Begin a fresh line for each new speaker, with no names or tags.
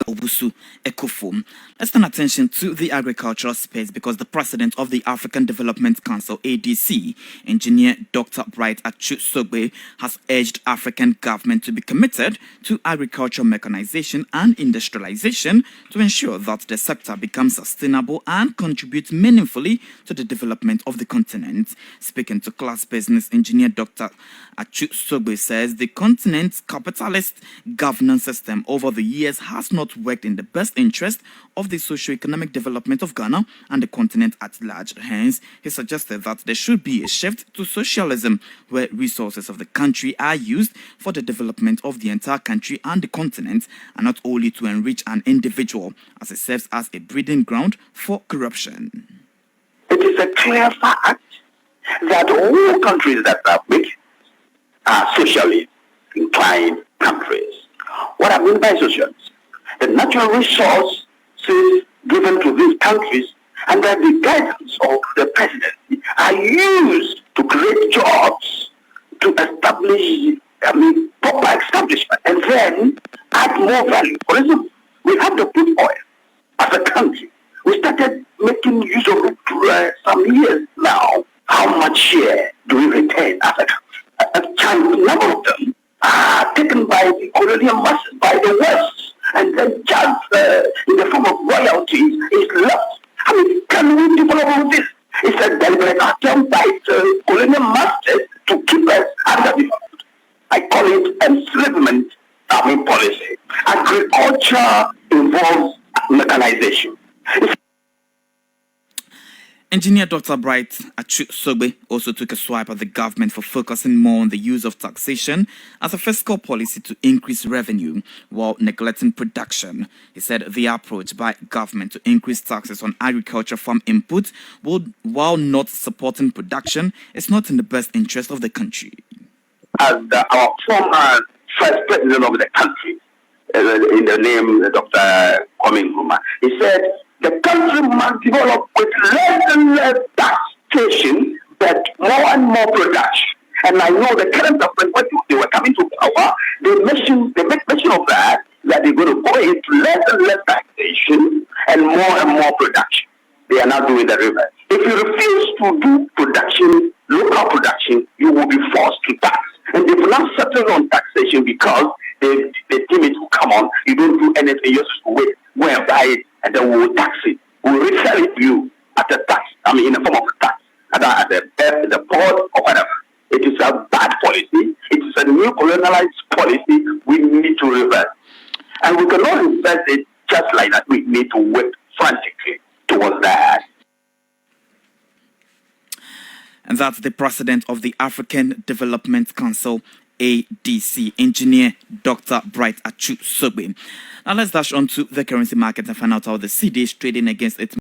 Obusu Ekofo. Let's turn attention to the agricultural space because the president of the African Development Council, ADC, Engineer Dr. Bright Achu-Sogbe, has urged African government to be committed to agricultural mechanization and industrialization to ensure that the sector becomes sustainable and contributes meaningfully to the development of the continent. Speaking to Class Business, Engineer Dr. Achu-Sogbe says the continent's capitalist governance system over the years has not worked in the best interest of the socio-economic development of Ghana and the continent at large. Hence, he suggested that there should be a shift to socialism where resources of the country are used for the development of the entire country and the continent and not only to enrich an individual, as it serves as a breeding ground for corruption.
It is a clear fact that all countries that are big are socially inclined countries. What I mean by socialism? The natural resources given to these countries under the guidance of the presidency are used to create jobs, to establish, proper establishment, and then add more value. For example, we have the crude oil as a country. We started making use of it some years now. How much share do we retain as a country? A number of them are taken by the colonial masses, by the West, and then just in the form of royalties is left. Can we develop this? It's a deliberate attempt by the colonial masters to keep us underdeveloped. I call it enslavement policy. Agriculture involves mechanization.
Engineer Dr. Bright Achu-Sogbe also took a swipe at the government for focusing more on the use of taxation as a fiscal policy to increase revenue while neglecting production. He said the approach by government to increase taxes on agriculture farm inputs while not supporting production is not in the best interest of the country.
As our former first president of the country, in the name Dr. Kwame Nkrumah, he said, the country must develop with less and less taxation, but more and more production. And I know the current government, when they were coming to power, they make mention of that they're going to go into less and less taxation and more production. They are not doing the reverse. If you refuse to do production, local production, you will be forced to tax. And they will not settle on taxation because the image will come on, you don't do anything, you just wait, go and buy it, and then we will tax it. We will resell it to you at a tax, in the form of a tax, at the port or whatever. It is a bad policy. It is a new colonialized policy we need to reverse. And we cannot reverse it just like that. We need to work frantically towards that.
And that's the president of the African Development Council, ADC, Engineer Dr. Bright Achu-Sogbe. Now let's dash on to the currency market and find out how the cedi is trading against its